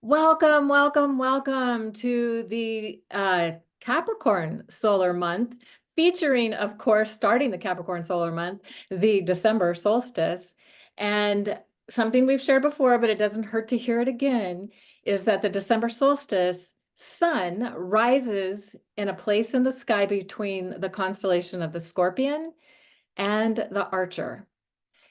Welcome, welcome, welcome to the Capricorn solar month, featuring, of course, starting the Capricorn solar month, the December solstice. And something we've shared before, but it doesn't hurt to hear it again, is that the December solstice sun rises in a place in the sky between the constellation of the Scorpion and the Archer.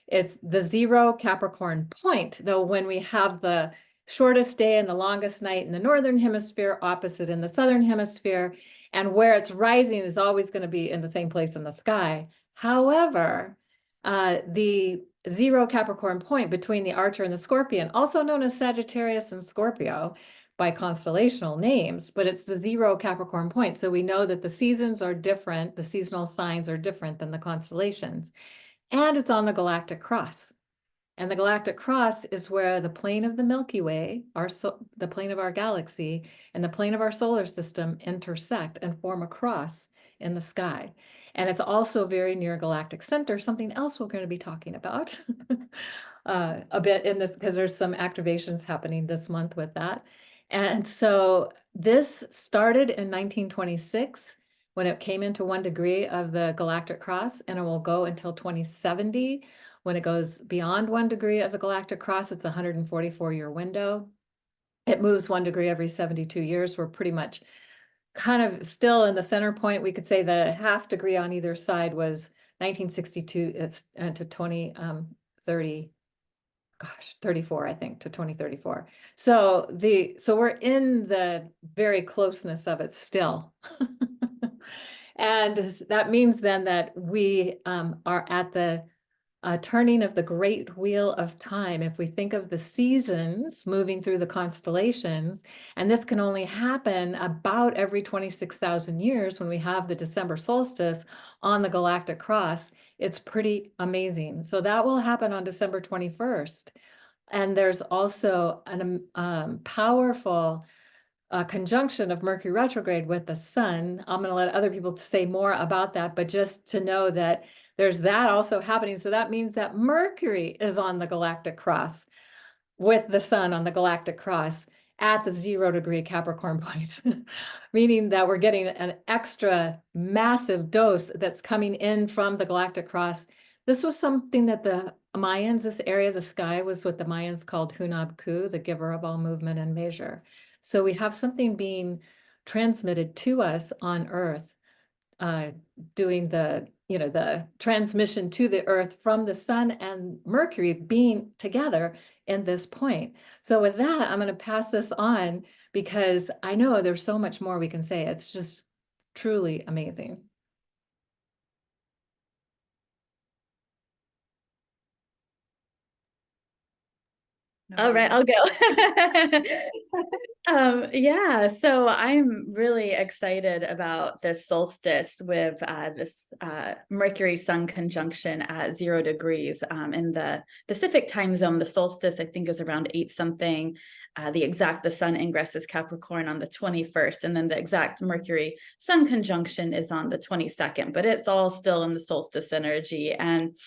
It's the 0 Capricorn point, though when we have the shortest day and the longest night in the northern hemisphere, opposite in the southern hemisphere, and where it's rising is always going to be in the same place in the sky. However, the 0 Capricorn point between the Archer and the Scorpion, also known as Sagittarius and Scorpio by constellational names, but it's the 0 Capricorn point. So we know that the seasons are different, the seasonal signs are different than the constellations. And it's on the galactic cross. And the galactic cross is where the plane of the Milky Way, the plane of our galaxy, and the plane of our solar system intersect and form a cross in the sky. And it's also very near Galactic Center, something else we're going to be talking about a bit in this, because there's some activations happening this month with that. And so this started in 1926 when it came into 1 degree of the galactic cross, and it will go until 2070. When it goes beyond 1 degree of the galactic cross, it's a 144-year window. It moves 1 degree every 72 years. We're pretty much kind of still in the center point. We could say the half degree on either side was 1962 to 2030. 34, I think, to 2034. So we're in the very closeness of it still. And that means then that we are at the turning of the great wheel of time. If we think of the seasons moving through the constellations, and this can only happen about every 26,000 years when we have the December solstice on the galactic cross, it's pretty amazing. So that will happen on December 21st. And there's also a powerful conjunction of Mercury retrograde with the sun. I'm going to let other people say more about that, but just to know that there's that also happening. So that means that Mercury is on the galactic cross with the sun on the galactic cross at the 0 degree Capricorn point, meaning that we're getting an extra massive dose that's coming in from the galactic cross. This was something that the Mayans, this area of the sky was what the Mayans called Hunab Ku, the giver of all movement and measure. So we have something being transmitted to us on Earth, doing the transmission to the Earth from the sun and Mercury being together in this point. So with that, I'm going to pass this on because I know there's so much more we can say. It's just truly amazing. All right, I'll go. Yeah, so I'm really excited about this solstice with this Mercury Sun conjunction at 0 degrees in the Pacific time zone. The solstice, I think, is around 8 something. The Sun ingress is Capricorn on the 21st, and then the exact Mercury Sun conjunction is on the 22nd, but it's all still in the solstice energy. And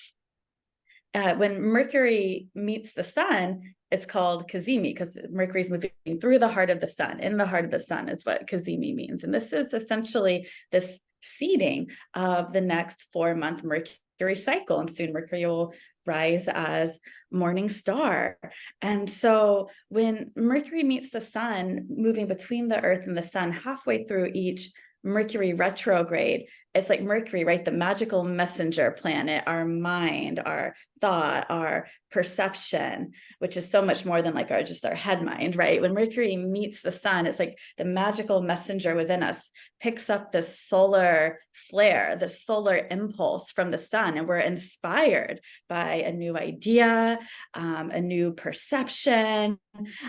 when Mercury meets the sun, it's called Cazimi because Mercury's moving through the heart of the sun. In the heart of the sun is what Cazimi means. And this is essentially this seeding of the next 4-month Mercury cycle. And soon Mercury will rise as morning star. And so when Mercury meets the sun, moving between the earth and the sun, halfway through each Mercury retrograde, it's like Mercury, right? The magical messenger planet, our mind, our thought, our perception, which is so much more than like our head mind, right? When Mercury meets the sun, it's like the magical messenger within us picks up this solar flare, the solar impulse from the sun, and we're inspired by a new idea, a new perception,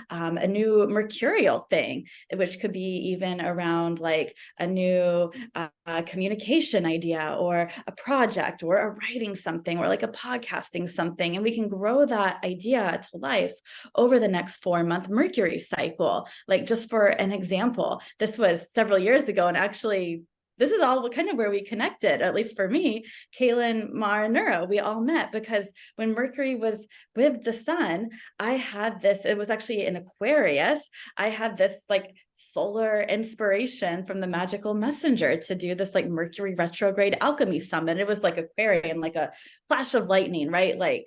a new mercurial thing, which could be even around like a new communication idea or a project or a writing something or like a podcasting something. And we can grow that idea to life over the next 4-month Mercury cycle. Like just for an example, this was several years ago, and actually this is all kind of where we connected, at least for me, Kaylin, Mar, and Neuro. We all met because when Mercury was with the sun, I had this, it was actually in Aquarius, I had this like solar inspiration from the magical messenger to do this like Mercury Retrograde alchemy summit. It was like Aquarian, like a flash of lightning, right? Like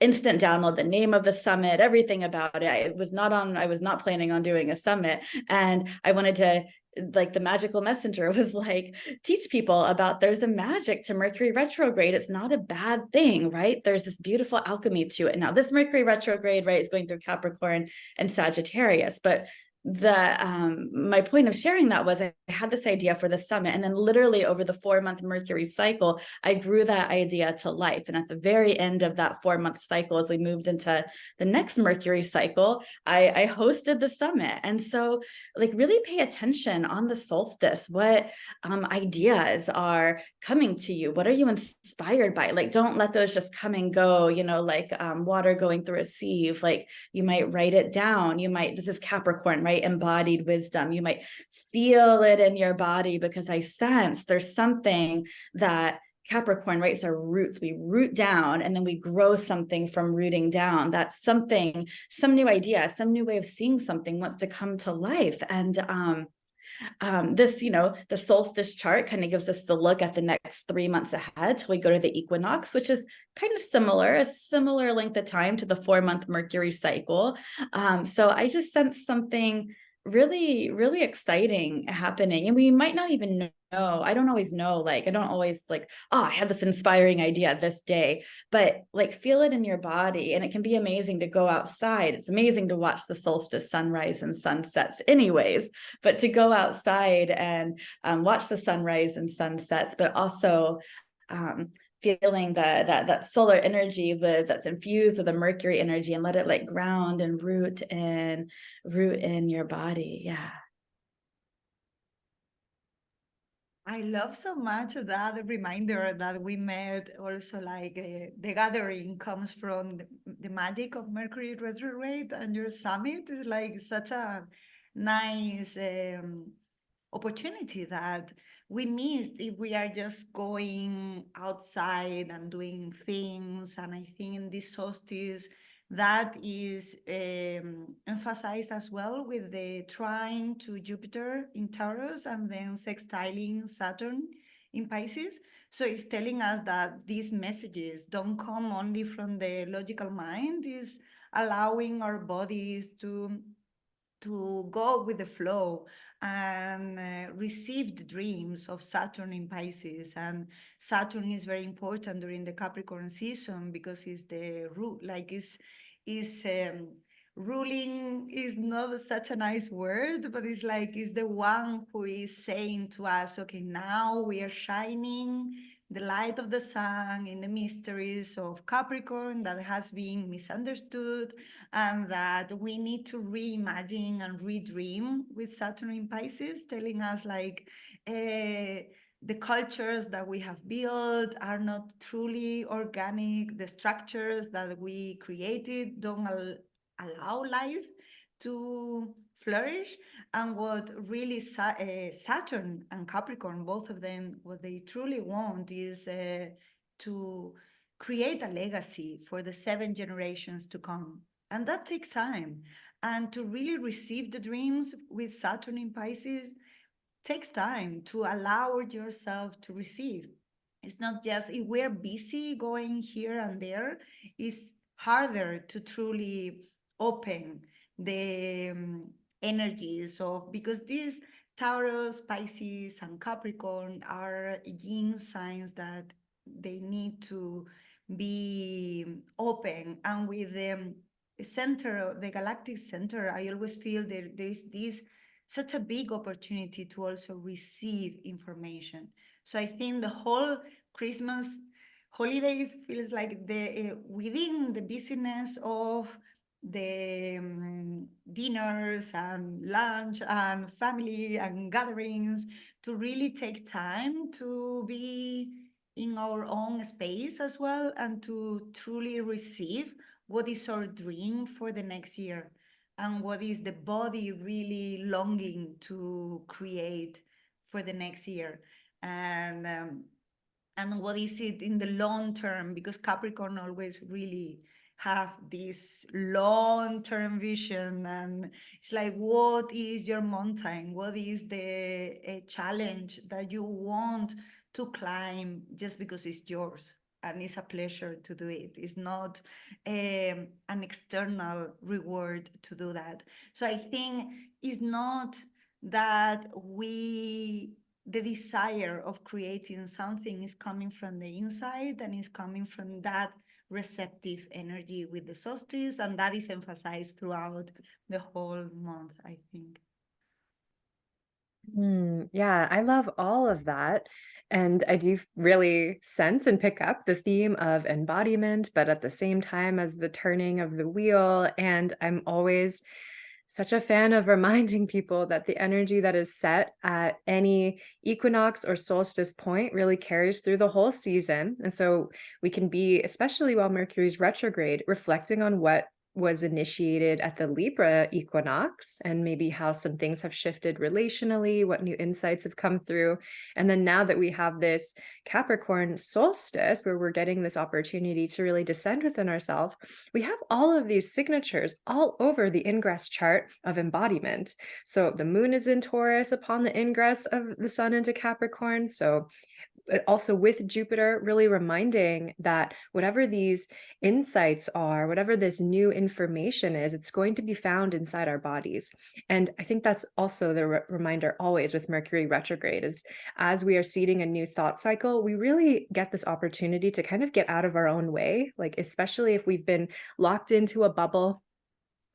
instant download, the name of the summit, everything about it. I was not planning on doing a summit. And I wanted to, like, the magical messenger was like, teach people about there's a magic to Mercury retrograde. It's not a bad thing, right? There's this beautiful alchemy to it. Now, this Mercury retrograde, right, is going through Capricorn and Sagittarius, but my point of sharing that was I had this idea for the summit, and then literally over the 4-month Mercury cycle, I grew that idea to life. And at the very end of that 4-month cycle, as we moved into the next Mercury cycle, I hosted the summit. And so, like, really pay attention on the solstice. What ideas are coming to you? What are you inspired by? Like, don't let those just come and go, you know, like water going through a sieve. Like, you might write it down. You might, this is Capricorn, right? Embodied wisdom. You might feel it in your body, because I sense there's something that Capricorn, right? It's our roots. We root down and then we grow something from rooting down. That's something, some new idea, some new way of seeing something wants to come to life. And this, you know, the solstice chart kind of gives us the look at the next 3 months ahead till we go to the equinox, which is kind of similar, a similar length of time to the 4-month Mercury cycle. So I just sense something really, really exciting happening. And we might not even know. I don't always know, like, I don't always like, oh, I had this inspiring idea this day, but like, feel it in your body. And it can be amazing to go outside. It's amazing to watch the solstice sunrise and sunsets anyways, but to go outside and watch the sunrise and sunsets, but also feeling that solar energy that's infused with the Mercury energy, and let it like ground and root in your body. Yeah. I love so much that reminder that we met also, like the gathering comes from the magic of Mercury retrograde, and your summit is like such a nice opportunity that we missed if we are just going outside and doing things. And I think in this solstice, that is emphasized as well with the trine to Jupiter in Taurus and then sextiling Saturn in Pisces. So it's telling us that these messages don't come only from the logical mind, is allowing our bodies to go with the flow and receive the dreams of Saturn in Pisces. And Saturn is very important during the Capricorn season because it's the root, like is ruling is not such a nice word, but it's like it's the one who is saying to us, okay, now we are shining the light of the sun in the mysteries of Capricorn that has been misunderstood, and that we need to reimagine and redream with Saturn in Pisces, telling us like the cultures that we have built are not truly organic. The structures that we created don't allow life to flourish. And what really Saturn and Capricorn, both of them, what they truly want is to create a legacy for the 7 generations to come. And that takes time. And to really receive the dreams with Saturn in Pisces takes time to allow yourself to receive. It's not just if we're busy going here and there, it's harder to truly open the energies of, because these Taurus, Pisces, and Capricorn are yin signs that they need to be open. And with the center, the galactic center, I always feel that there is this such a big opportunity to also receive information. So I think the whole Christmas holidays feels like the within the busyness of the dinners and lunch and family and gatherings, to really take time to be in our own space as well, and to truly receive what is our dream for the next year and what is the body really longing to create for the next year, and what is it in the long term, because Capricorn always really have this long-term vision, and it's like, what is your mountain? What is the challenge that you want to climb just because it's yours and it's a pleasure to do it? It's not an external reward to do that. So I think it's not that the desire of creating something is coming from the inside, and is coming from that receptive energy with the solstice, and that is emphasized throughout the whole month, I think. Yeah, I love all of that. And I do really sense and pick up the theme of embodiment, but at the same time as the turning of the wheel. And I'm always such a fan of reminding people that the energy that is set at any equinox or solstice point really carries through the whole season. And so we can be, especially while Mercury's retrograde, reflecting on what was initiated at the Libra equinox, and maybe how some things have shifted relationally, what new insights have come through. And then now that we have this Capricorn solstice, where we're getting this opportunity to really descend within ourselves, we have all of these signatures all over the ingress chart of embodiment. So the moon is in Taurus upon the ingress of the sun into Capricorn. So also with Jupiter, really reminding that whatever these insights are, whatever this new information is, it's going to be found inside our bodies. And I think that's also the reminder always with Mercury retrograde, is as we are seeding a new thought cycle, we really get this opportunity to kind of get out of our own way, like especially if we've been locked into a bubble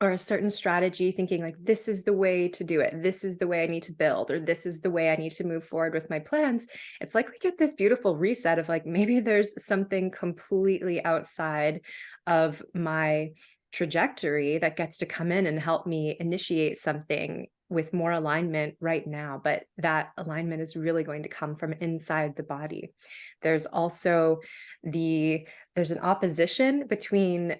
or a certain strategy, thinking like, this is the way to do it, this is the way I need to build, or this is the way I need to move forward with my plans. It's like we get this beautiful reset of like, maybe there's something completely outside of my trajectory that gets to come in and help me initiate something with more alignment right now. But that alignment is really going to come from inside the body. There's also there's an opposition between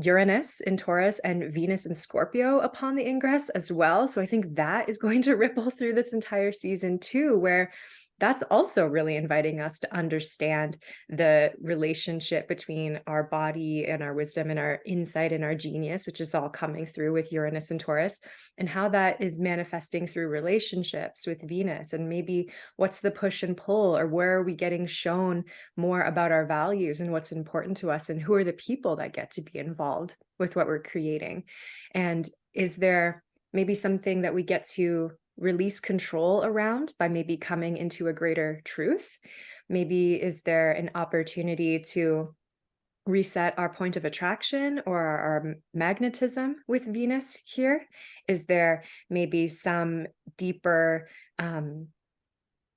Uranus in Taurus and Venus in Scorpio upon the ingress as well. So I think that is going to ripple through this entire season too, where that's also really inviting us to understand the relationship between our body and our wisdom and our insight and our genius, which is all coming through with Uranus and Taurus, and how that is manifesting through relationships with Venus. And maybe what's the push and pull, or where are we getting shown more about our values and what's important to us, and who are the people that get to be involved with what we're creating? And is there maybe something that we get to release control around by maybe coming into a greater truth? Maybe is there an opportunity to reset our point of attraction or our magnetism with Venus here? Is there maybe some deeper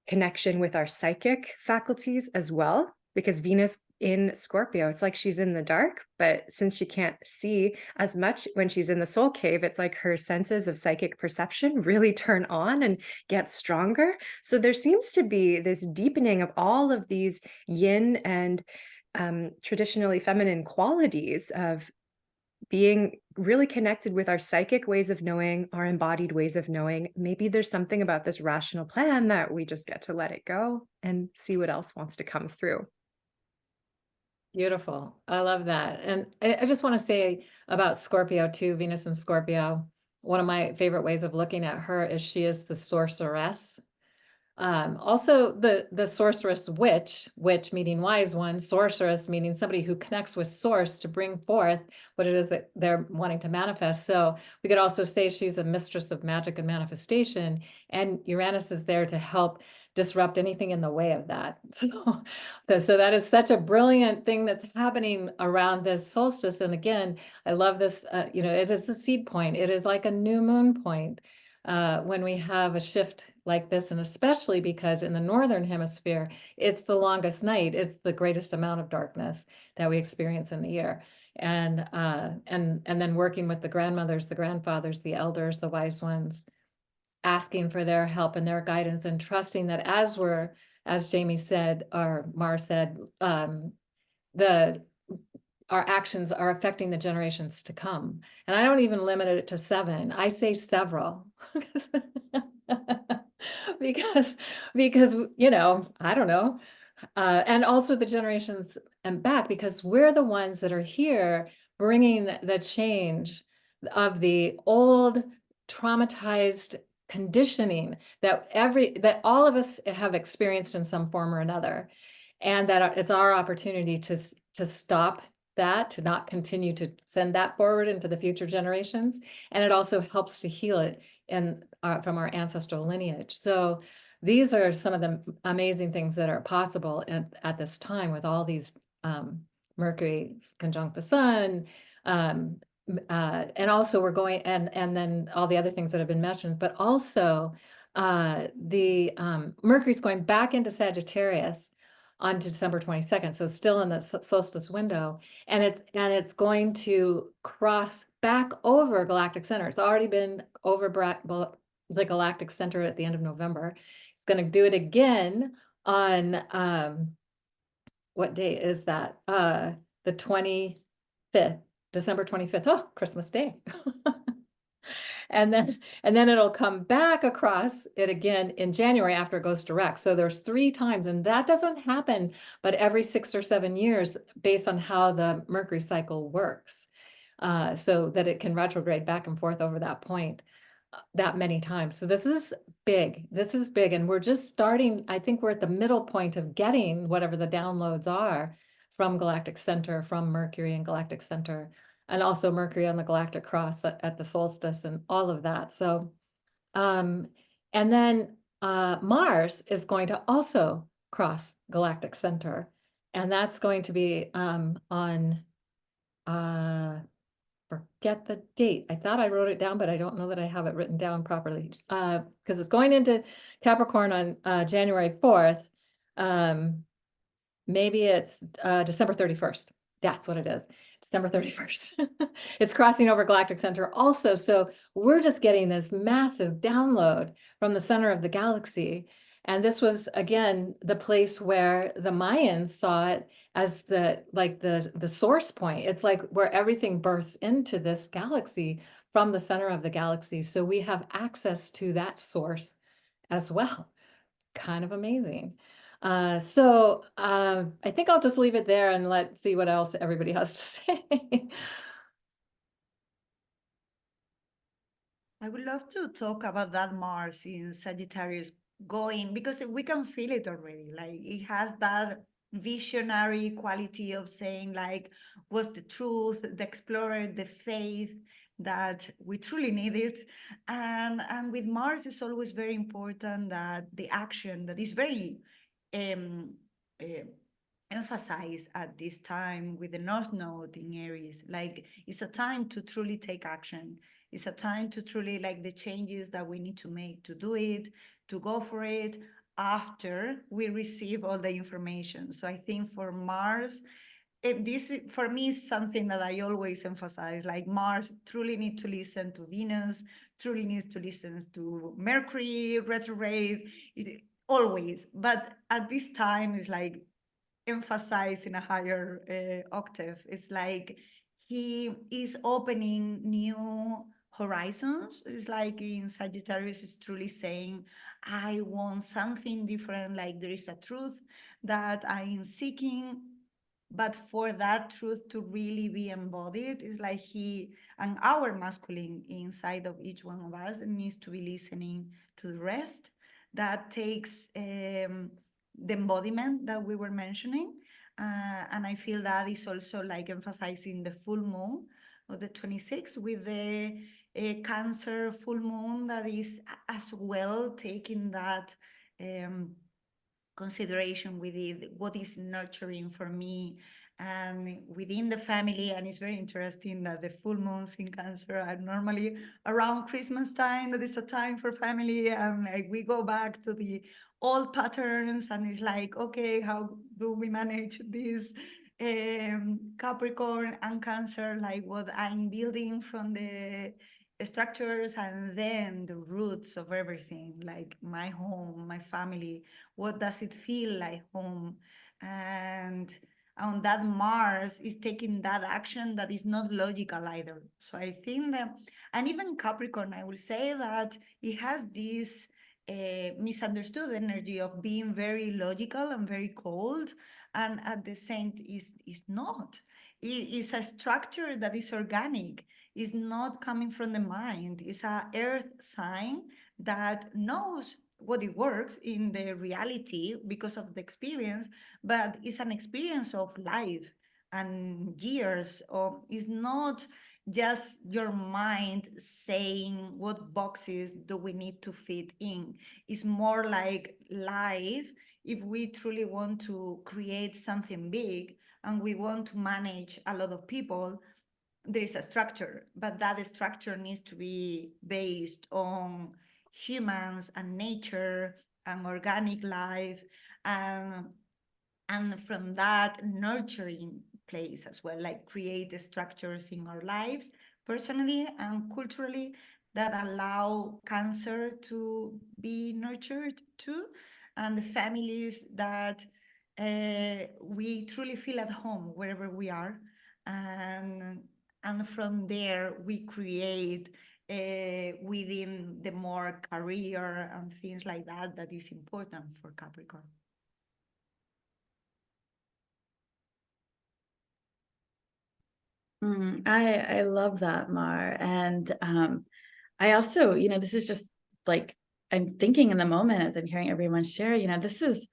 connection with our psychic faculties as well? Because Venus in Scorpio, it's like she's in the dark, but since she can't see as much when she's in the soul cave, it's like her senses of psychic perception really turn on and get stronger. So there seems to be this deepening of all of these yin and traditionally feminine qualities of being really connected with our psychic ways of knowing, our embodied ways of knowing. Maybe there's something about this rational plan that we just get to let it go and see what else wants to come through. Beautiful. I love that. And I just want to say about Scorpio too, Venus and Scorpio. One of my favorite ways of looking at her is she is the sorceress. Also the sorceress witch meaning wise one, sorceress meaning somebody who connects with source to bring forth what it is that they're wanting to manifest. So we could also say she's a mistress of magic and manifestation, and Uranus is there to help disrupt anything in the way of that. So that is such a brilliant thing that's happening around this solstice. And again, I love this, it is the seed point. It is like a new moon point when we have a shift like this, and especially because in the Northern Hemisphere, it's the longest night. It's the greatest amount of darkness that we experience in the year. And then working with the grandmothers, the grandfathers, the elders, the wise ones, asking for their help and their guidance, and trusting that as Jamie said, or Mar said, our actions are affecting the generations to come. And I don't even limit it to 7. I say several. because because you know, I don't know. And also the generations and back, because we're the ones that are here bringing the change of the old traumatized conditioning that all of us have experienced in some form or another, and that it's our opportunity to stop that, to not continue to send that forward into the future generations, and it also helps to heal it in from our ancestral lineage. So these are some of the amazing things that are possible at this time with all these Mercury conjunct the sun, and also we're going and then all the other things that have been mentioned, but also the Mercury's going back into Sagittarius on December 22nd, so still in the solstice window, and it's going to cross back over Galactic Center. It's already been over the Galactic Center at the end of November. It's going to do it again on what day is that? The 25th, December 25th. Oh, Christmas Day. And then it'll come back across it again in January after it goes direct. So there's 3 times, and that doesn't happen but every 6 or 7 years based on how the Mercury cycle works. So that it can retrograde back and forth over that point that many times. So this is big. This is big. And we're just starting. I think we're at the middle point of getting whatever the downloads are from Galactic Center, from Mercury and Galactic Center, and also Mercury on the Galactic Cross at the solstice and all of that. So, and then Mars is going to also cross Galactic Center, and that's going to be on forget the date. I thought I wrote it down, but I don't know that I have it written down properly. Because it's going into Capricorn on January 4th. Maybe it's December 31st. That's what it is. December 31st. It's crossing over Galactic Center also. So we're just getting this massive download from the center of the galaxy. And this was, again, the place where the Mayans saw it as the source point. It's like where everything births into this galaxy from the center of the galaxy. So we have access to that source as well. Kind of amazing. So I think I'll just leave it there and let's see what else everybody has to say. I would love to talk about that Mars in Sagittarius going, because we can feel it already. Like it has that visionary quality of saying like, what's the truth, the explorer, the faith that we truly need it. And with Mars, it's always very important that the action that is very emphasized at this time with the North Node in Aries, like it's a time to truly take action. It's a time to truly like the changes that we need to make to do it, to go for it after we receive all the information. So I think for Mars, this for me is something that I always emphasize, like Mars truly needs to listen to Venus, truly needs to listen to Mercury retrograde, always. But at this time, it's like emphasized in a higher octave. It's like he is opening new horizons. It's like in Sagittarius is truly saying, I want something different, like there is a truth that I am seeking, but for that truth to really be embodied, it's like he and our masculine inside of each one of us needs to be listening to the rest. That takes the embodiment that we were mentioning. And I feel that is also like emphasizing the full moon of the 26th with the Cancer full moon that is as well taking that consideration with it, what is nurturing for me and within the family. And it's very interesting that the full moons in Cancer are normally around Christmas time, that is a time for family, and like we go back to the old patterns, and it's like, okay, how do we manage this Capricorn and Cancer, like what I'm building from the structures and then the roots of everything, like my home, my family, what does it feel like home? And on that Mars is taking that action that is not logical either. So I think that, and even Capricorn, I will say that it has this misunderstood energy of being very logical and very cold, and at the same is not. It is a structure that is organic. It's not coming from the mind. It's a earth sign that knows what it works in the reality because of the experience, but it's an experience of life and years of. It's not just your mind saying what boxes do we need to fit in. It's more like life. If we truly want to create something big and we want to manage a lot of people, there is a structure, but that structure needs to be based on humans and nature and organic life, and from that nurturing place as well, like create the structures in our lives personally and culturally that allow Cancer to be nurtured too, and the families that we truly feel at home wherever we are, and from there we create within the more career and things like that that is important for Capricorn. I love that, Mar. And I also, this is just like, I'm thinking in the moment as I'm hearing everyone share, this is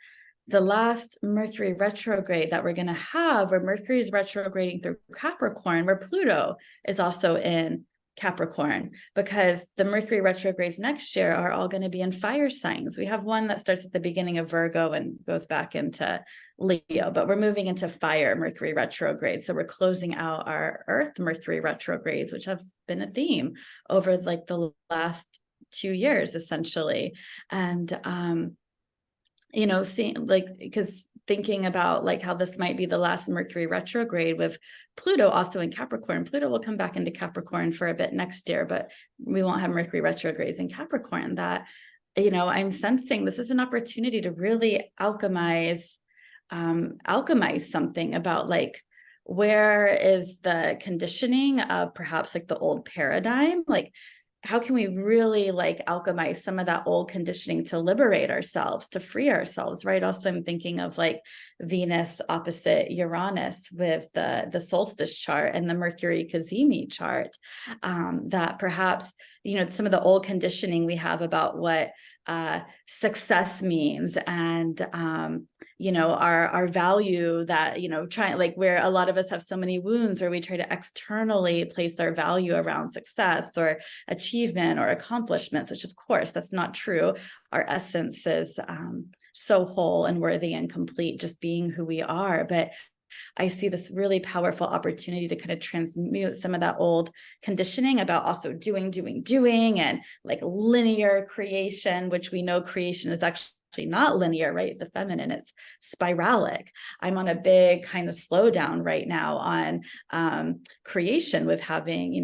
the last Mercury retrograde that we're going to have, where Mercury is retrograding through Capricorn, where Pluto is also in Capricorn, because the Mercury retrogrades next year are all going to be in fire signs. We have one that starts at the beginning of Virgo and goes back into Leo, but we're moving into fire Mercury retrograde. So we're closing out our Earth Mercury retrogrades, which has been a theme over like the last 2 years, essentially. And, seeing like, because thinking about like how this might be the last Mercury retrograde with Pluto also in Capricorn. Pluto will come back into Capricorn for a bit next year, but we won't have Mercury retrogrades in Capricorn. That, I'm sensing this is an opportunity to really alchemize something about like, where is the conditioning of perhaps like the old paradigm? Like, how can we really like alchemize some of that old conditioning to liberate ourselves, to free ourselves, right? Also, I'm thinking of like Venus opposite Uranus with the solstice chart and the Mercury Cazimi chart, that perhaps, some of the old conditioning we have about what success means, and our value that, trying like where a lot of us have so many wounds where we try to externally place our value around success or achievement or accomplishments, which of course that's not true. Our essence is so whole and worthy and complete, just being who we are. But I see this really powerful opportunity to kind of transmute some of that old conditioning about also doing, and like linear creation, which we know creation is actually not linear, right? The feminine, it's spiralic. I'm on a big kind of slowdown right now on creation with having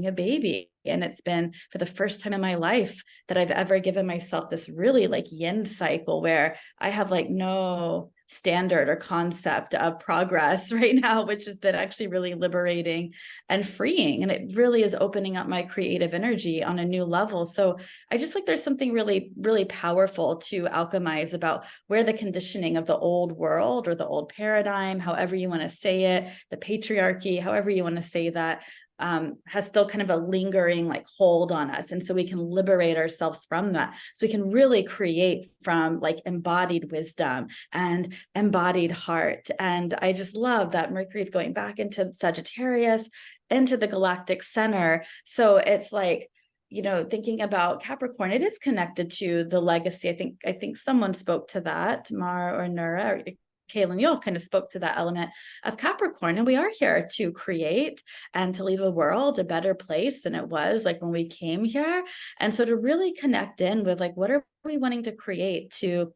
a baby. And it's been for the first time in my life that I've ever given myself this really like yin cycle where I have like no standard or concept of progress right now, which has been actually really liberating and freeing. And it really is opening up my creative energy on a new level. So I just like there's something really, really powerful to alchemize about where the conditioning of the old world or the old paradigm, however you want to say it, the patriarchy, however you want to say that, has still kind of a lingering like hold on us. And so we can liberate ourselves from that. So we can really create from like embodied wisdom and embodied heart. And I just love that Mercury is going back into Sagittarius, into the Galactic Center. So it's like, thinking about Capricorn, it is connected to the legacy. I think someone spoke to that, Mar or Nura, or Kaylin, you all kind of spoke to that element of Capricorn, and we are here to create and to leave a world a better place than it was like when we came here. And so to really connect in with like, what are we wanting to create to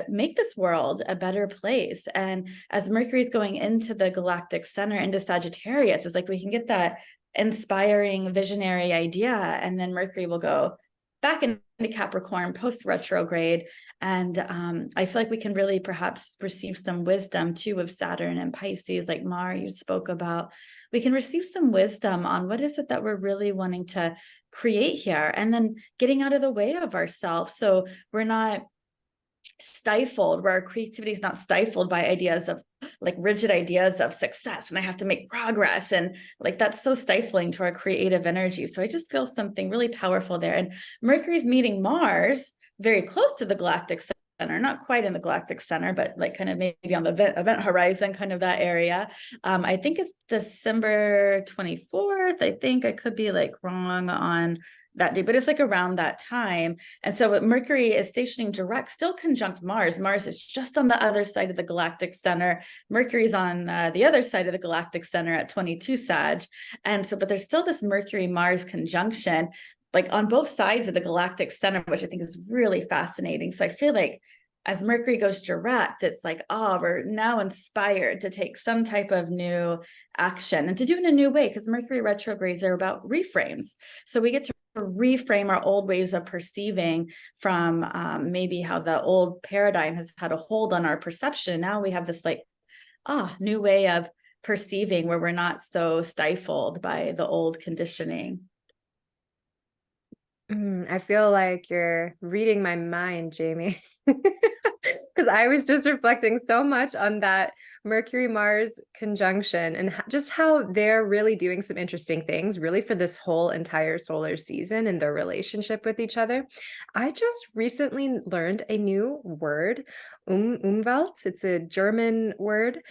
make this world a better place? And as Mercury is going into the Galactic Center, into Sagittarius, it's like we can get that inspiring visionary idea, and then Mercury will go, back into Capricorn post retrograde. And I feel like we can really perhaps receive some wisdom too with Saturn and Pisces, like Mara, you spoke about. We can receive some wisdom on what is it that we're really wanting to create here, and then getting out of the way of ourselves. So we're not stifled, where our creativity is not stifled by ideas of like rigid ideas of success and I have to make progress, and like that's so stifling to our creative energy. So I just feel something really powerful there. And Mercury's meeting Mars very close to the Galactic Center, not quite in the Galactic Center, but like kind of maybe on the event horizon, kind of that area. I think it's December 24th. I think I could be like wrong on that day, but it's like around that time. And so Mercury is stationing direct, still conjunct Mars. Mars is just on the other side of the Galactic Center. Mercury's on the other side of the Galactic Center at 22 Sag. And so, but there's still this Mercury-Mars conjunction, like on both sides of the Galactic Center, which I think is really fascinating. So I feel like as Mercury goes direct, it's like, we're now inspired to take some type of new action and to do it in a new way, because Mercury retrogrades are about reframes. So we get to reframe our old ways of perceiving from maybe how the old paradigm has had a hold on our perception. Now we have this like, new way of perceiving where we're not so stifled by the old conditioning. I feel like you're reading my mind, Jamie, because I was just reflecting so much on that Mercury-Mars conjunction and just how they're really doing some interesting things, really for this whole entire solar season and their relationship with each other. I just recently learned a new word, Umwelt. It's a German word,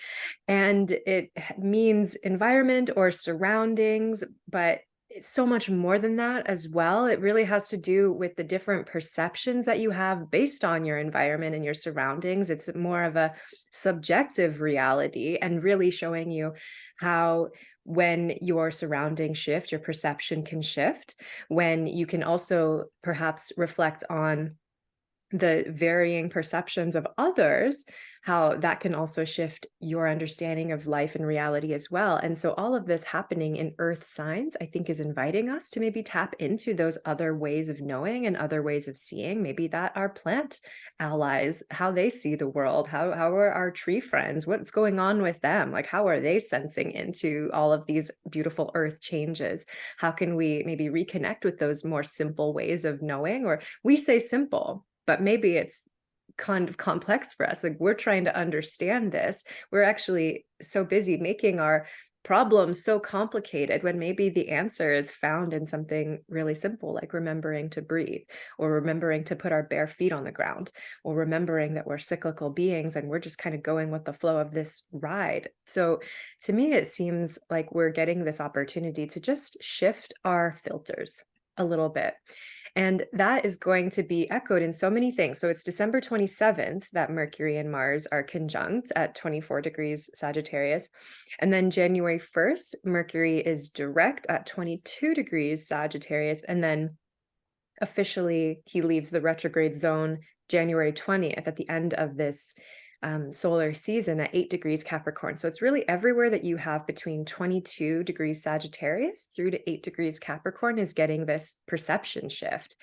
and it means environment or surroundings, but it's so much more than that as well. It really has to do with the different perceptions that you have based on your environment and your surroundings. It's more of a subjective reality, and really showing you how when your surroundings shift, your perception can shift. When you can also perhaps reflect on the varying perceptions of others, how that can also shift your understanding of life and reality as well. And so all of this happening in earth signs, I think, is inviting us to maybe tap into those other ways of knowing and other ways of seeing. Maybe that our plant allies, how they see the world, how are our tree friends, what's going on with them? Like, how are they sensing into all of these beautiful earth changes? How can we maybe reconnect with those more simple ways of knowing? Or we say simple, but maybe it's kind of complex for us. Like, we're trying to understand this. We're actually so busy making our problems so complicated, when maybe the answer is found in something really simple, like remembering to breathe, or remembering to put our bare feet on the ground, or remembering that we're cyclical beings and we're just kind of going with the flow of this ride. So to me, it seems like we're getting this opportunity to just shift our filters a little bit. And that is going to be echoed in so many things. So it's December 27th that Mercury and Mars are conjunct at 24 degrees Sagittarius. And then January 1st, Mercury is direct at 22 degrees Sagittarius. And then officially he leaves the retrograde zone January 20th at the end of this solar season at 8 degrees Capricorn. So it's really everywhere that you have between 22 degrees Sagittarius through to 8 degrees Capricorn is getting this perception shift.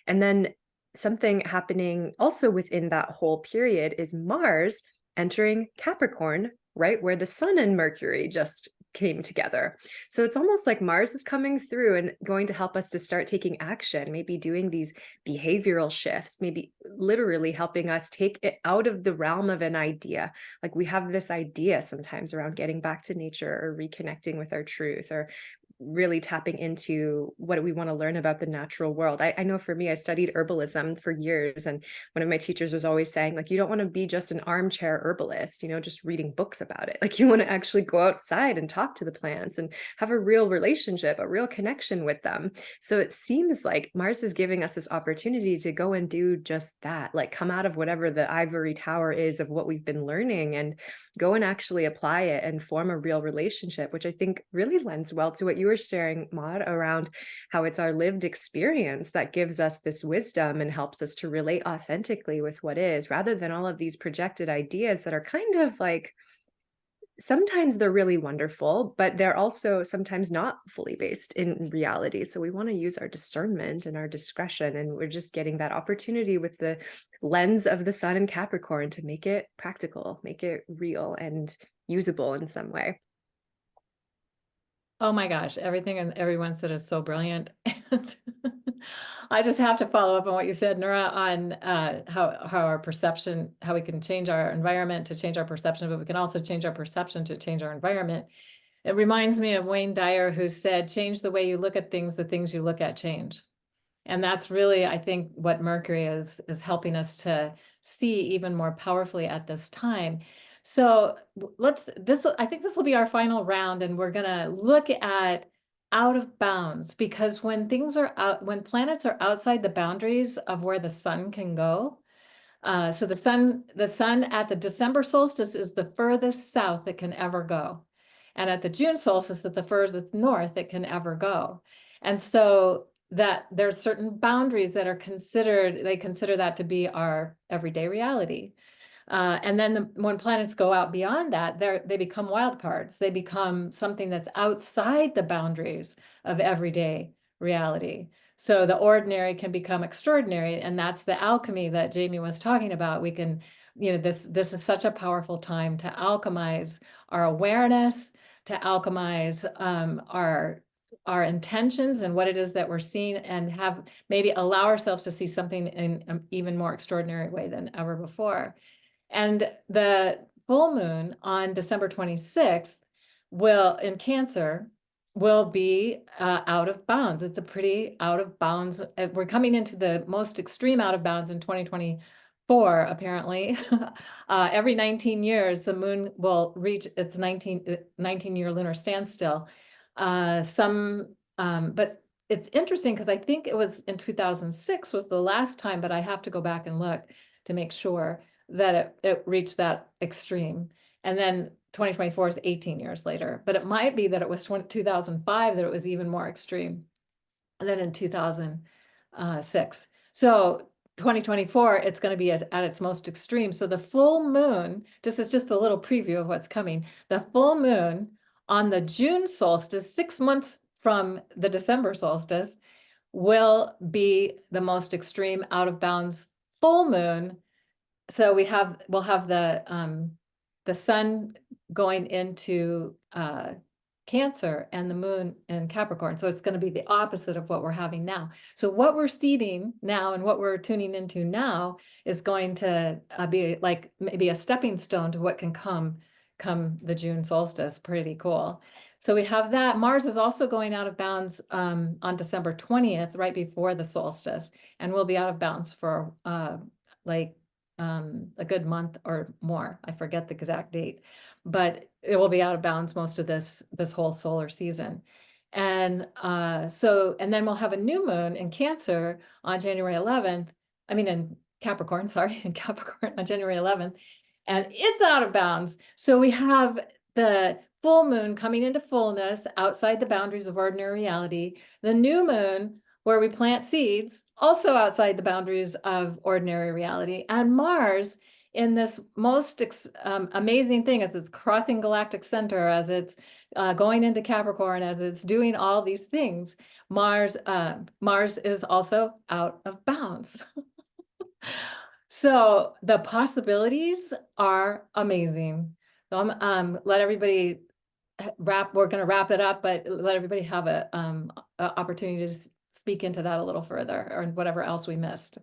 And then something happening also within that whole period is Mars entering Capricorn, right where the Sun and Mercury just came together. So it's almost like Mars is coming through and going to help us to start taking action, maybe doing these behavioral shifts, maybe literally helping us take it out of the realm of an idea. Like, we have this idea sometimes around getting back to nature or reconnecting with our truth, or really tapping into what we want to learn about the natural world. I know for me, I studied herbalism for years, and one of my teachers was always saying, like, you don't want to be just an armchair herbalist, just reading books about it. Like, you want to actually go outside and talk to the plants and have a real relationship, a real connection with them. So it seems like Mars is giving us this opportunity to go and do just that, like come out of whatever the ivory tower is of what we've been learning and go and actually apply it and form a real relationship, which I think really lends well to what you were sharing, Maud, around how it's our lived experience that gives us this wisdom and helps us to relate authentically with what is, rather than all of these projected ideas that are kind of like sometimes they're really wonderful, but they're also sometimes not fully based in reality. So we want to use our discernment and our discretion, and we're just getting that opportunity with the lens of the sun in Capricorn to make it practical, make it real and usable in some way. Oh my gosh, everything and everyone said is so brilliant. And I just have to follow up on what you said, Nora, on how our perception, how we can change our environment to change our perception, but we can also change our perception to change our environment. It reminds me of Wayne Dyer, who said, change the way you look at things, the things you look at change. And that's really, I think, what Mercury is helping us to see even more powerfully at this time. So I think this will be our final round, and we're gonna look at out of bounds, because when planets are outside the boundaries of where the sun can go, so the sun at the December solstice is the furthest south it can ever go. And at the June solstice, at the furthest north it can ever go. And so that there's certain boundaries that are they consider that to be our everyday reality. And then when planets go out beyond that, they become wild cards. They become something that's outside the boundaries of everyday reality. So the ordinary can become extraordinary, and that's the alchemy that Jamie was talking about. We can, this is such a powerful time to alchemize our awareness, to alchemize our intentions and what it is that we're seeing, and have maybe allow ourselves to see something in an even more extraordinary way than ever before. And the full moon on December 26th in Cancer will be out of bounds. It's a pretty out of bounds. We're coming into the most extreme out of bounds in 2024, apparently. Every 19 years, the moon will reach its 19-year lunar standstill. But it's interesting because I think it was in 2006 was the last time, but I have to go back and look to make sure that it reached that extreme. And then 2024 is 18 years later, but it might be that it was 2005 that it was even more extreme than in 2006. So 2024, it's going to be at its most extreme. So the full moon, this is just a little preview of what's coming. The full moon on the June solstice, 6 months from the December solstice, will be the most extreme out of bounds full moon. So we'll have the sun going into Cancer and the moon in Capricorn. So it's going to be the opposite of what we're having now. So what we're seeding now and what we're tuning into now is going to be like maybe a stepping stone to what can come the June solstice. Pretty cool. So we have that. Mars is also going out of bounds on December 20th, right before the solstice, and we'll be out of bounds for a good month or more. I forget the exact date, but it will be out of bounds most of this whole solar season. And then we'll have a new moon in Cancer on January 11th. I mean, in Capricorn, sorry, in Capricorn on January 11th, and it's out of bounds. So we have the full moon coming into fullness outside the boundaries of ordinary reality. The new moon, where we plant seeds, also outside the boundaries of ordinary reality. And Mars in this most amazing thing as it's crossing Galactic Center, as it's going into Capricorn, as it's doing all these things, Mars is also out of bounds. So the possibilities are amazing. So let everybody we're going to wrap it up, but let everybody have a opportunity to speak into that a little further, or whatever else we missed.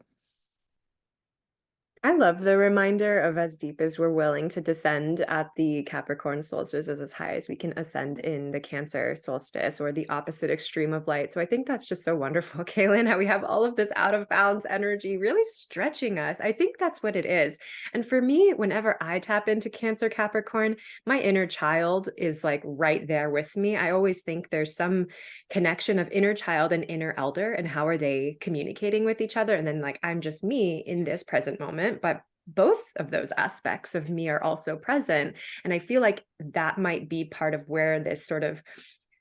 I love the reminder of as deep as we're willing to descend at the Capricorn solstice as high as we can ascend in the Cancer solstice, or the opposite extreme of light. So I think that's just so wonderful, Kaylin, how we have all of this out of bounds energy really stretching us. I think that's what it is. And for me, whenever I tap into Cancer Capricorn, my inner child is like right there with me. I always think there's some connection of inner child and inner elder, and how are they communicating with each other? And then like, I'm just me in this present moment, but both of those aspects of me are also present. And I feel like that might be part of where this sort of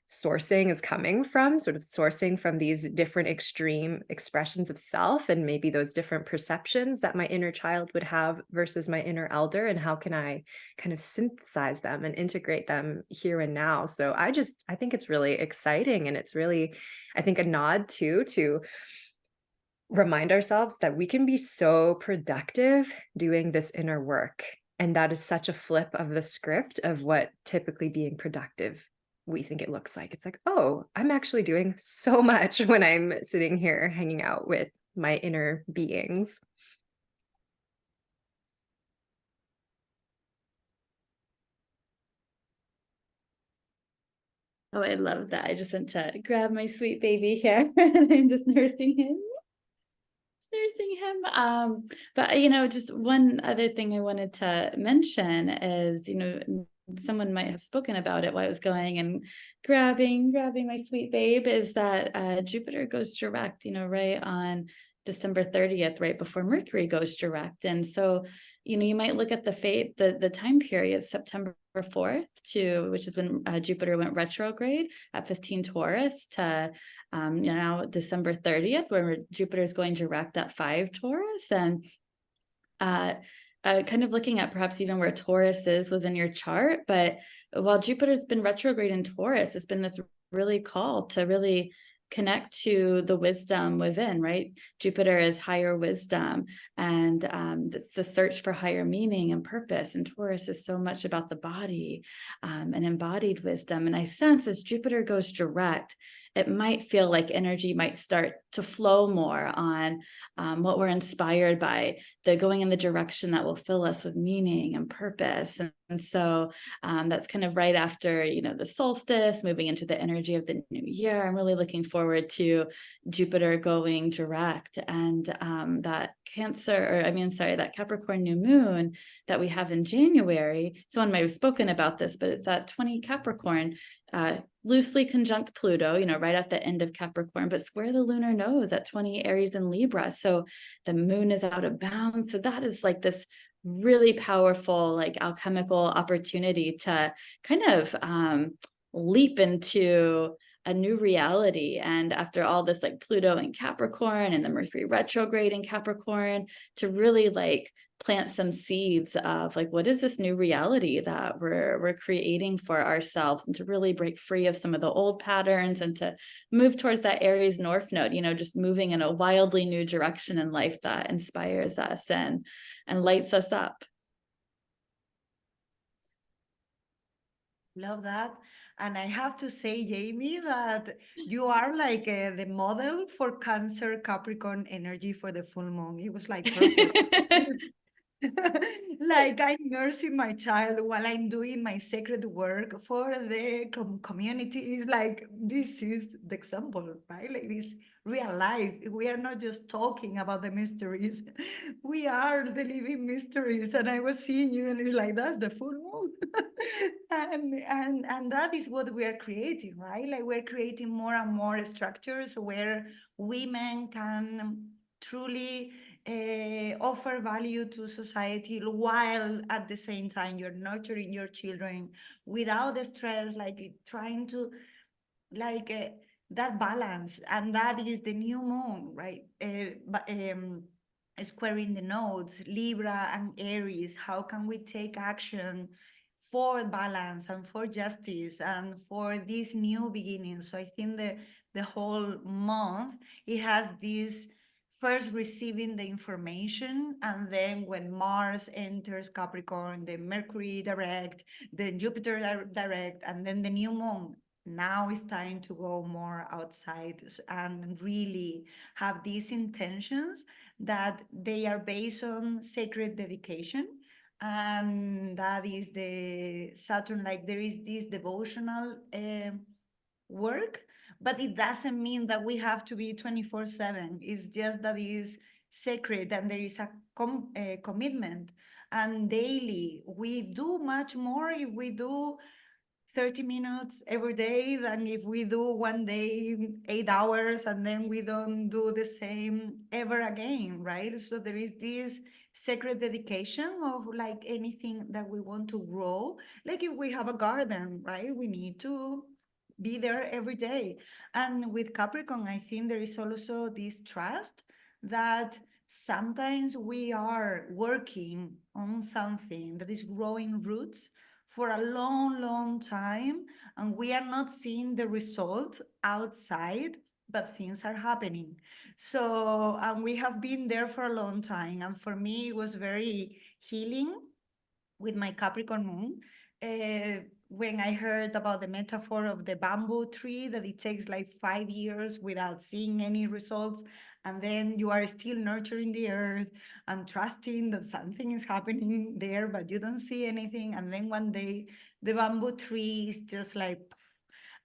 sourcing is coming from, sort of sourcing from these different extreme expressions of self, and maybe those different perceptions that my inner child would have versus my inner elder, and how can I kind of synthesize them and integrate them here and now. So I think it's really exciting, and it's really, I think, a nod too to remind ourselves that we can be so productive doing this inner work. And that is such a flip of the script of what typically being productive we think it looks like. It's like, oh, I'm actually doing so much when I'm sitting here hanging out with my inner beings. Oh, I love that. I just went to grab my sweet baby here and I'm just nursing him. But just one other thing I wanted to mention is, someone might have spoken about it while I was going and grabbing my sweet babe, is that Jupiter goes direct, right on December 30th, right before Mercury goes direct. And so, you might look at the time period, September 4th which is when Jupiter went retrograde at 15 Taurus, to now December 30th, where Jupiter is going direct at 5 Taurus. And kind of looking at perhaps even where Taurus is within your chart. But while Jupiter's been retrograde in Taurus, it's been this really call to really connect to the wisdom within, right? Jupiter is higher wisdom, and it's the search for higher meaning and purpose. And Taurus is so much about the body and embodied wisdom. And I sense as Jupiter goes direct, it might feel like energy might start to flow more on what we're inspired by, going in the direction that will fill us with meaning and purpose. And so that's kind of right after, the solstice, moving into the energy of the new year. I'm really looking forward to Jupiter going direct, and that Capricorn new moon that we have in January. Someone might have spoken about this, but it's that 20 Capricorn, loosely conjunct Pluto, right at the end of Capricorn, but square the lunar nose at 20 Aries and Libra. So the moon is out of bounds. So that is like this really powerful, like alchemical opportunity to kind of leap into a new reality. And after all this, like Pluto in Capricorn and the Mercury retrograde in Capricorn, to really like plant some seeds of like, what is this new reality that we're creating for ourselves, and to really break free of some of the old patterns, and to move towards that Aries North Node, just moving in a wildly new direction in life that inspires us and lights us up. Love that. And I have to say, Jamie, that you are like the model for Cancer Capricorn energy for the full moon. It was like perfect. Like I'm nursing my child while I'm doing my sacred work for the community. It's like, this is the example, right? Like this real life. We are not just talking about the mysteries. We are the living mysteries. And I was seeing you and it's like, that's the full moon. and that is what we are creating, right? Like we're creating more and more structures where women can truly offer value to society, while at the same time you're nurturing your children without the stress, like trying to like that balance. And that is the new moon, right? Squaring the nodes, Libra and Aries. How can we take action for balance and for justice and for these new beginnings? So I think the whole month, it has this first receiving the information, and then when Mars enters Capricorn, the Mercury direct, the Jupiter direct, and then the new moon. Now it's time to go more outside and really have these intentions that they are based on sacred dedication. And that is the Saturn, like there is this devotional work, but it doesn't mean that we have to be 24/7. It's just that it is sacred, and there is a commitment. And daily, we do much more if we do 30 minutes every day than if we do one day 8 hours and then we don't do the same ever again, right? So there is this sacred dedication of like anything that we want to grow. Like if we have a garden, right? We need to be there every day. And with Capricorn, I think there is also this trust that sometimes we are working on something that is growing roots for a long, long time, and we are not seeing the result outside, but things are happening. So, and we have been there for a long time. And for me, it was very healing with my Capricorn moon. When I heard about the metaphor of the bamboo tree, that it takes like 5 years without seeing any results, and then you are still nurturing the earth and trusting that something is happening there, but you don't see anything. And then one day the bamboo tree is just like,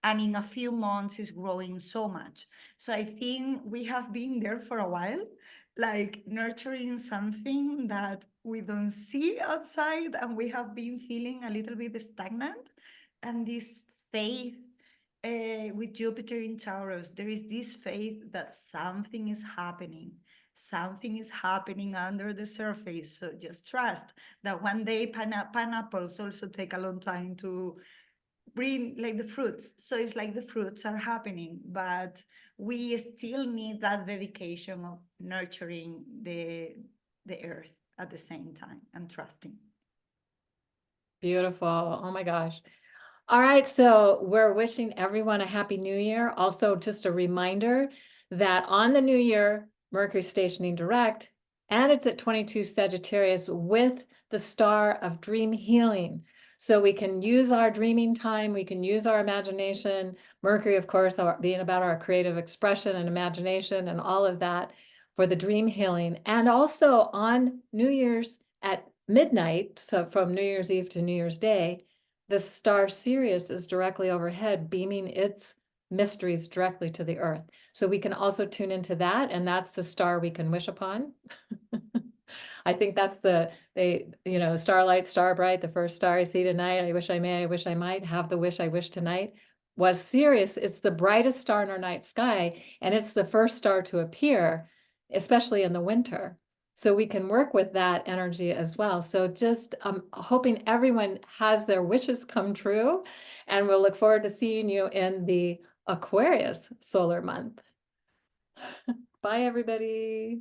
and in a few months is growing so much. So I think we have been there for a while, like nurturing something that we don't see outside, and we have been feeling a little bit stagnant. And this faith with Jupiter in Taurus, there is this faith that something is happening. Something is happening under the surface. So just trust that one day pineapples also take a long time to bring, like the fruits. So it's like the fruits are happening, but we still need that dedication of nurturing the earth at the same time and trusting. Beautiful. Oh my gosh. All right, so we're wishing everyone a happy new year. Also, just a reminder that on the new year, Mercury stationing direct, and it's at 22 Sagittarius with the star of dream healing. So we can use our dreaming time, we can use our imagination. Mercury, of course, being about our creative expression and imagination and all of that for the dream healing. And also on New Year's at midnight, so from New Year's Eve to New Year's Day, the star Sirius is directly overhead, beaming its mysteries directly to the earth. So we can also tune into that, and that's the star we can wish upon. I think that's starlight, star bright, the first star I see tonight, I wish I may, I wish I might, have the wish I wish tonight, was Sirius. It's the brightest star in our night sky, and it's the first star to appear, especially in the winter. So we can work with that energy as well. So just hoping everyone has their wishes come true, and we'll look forward to seeing you in the Aquarius solar month. Bye, everybody.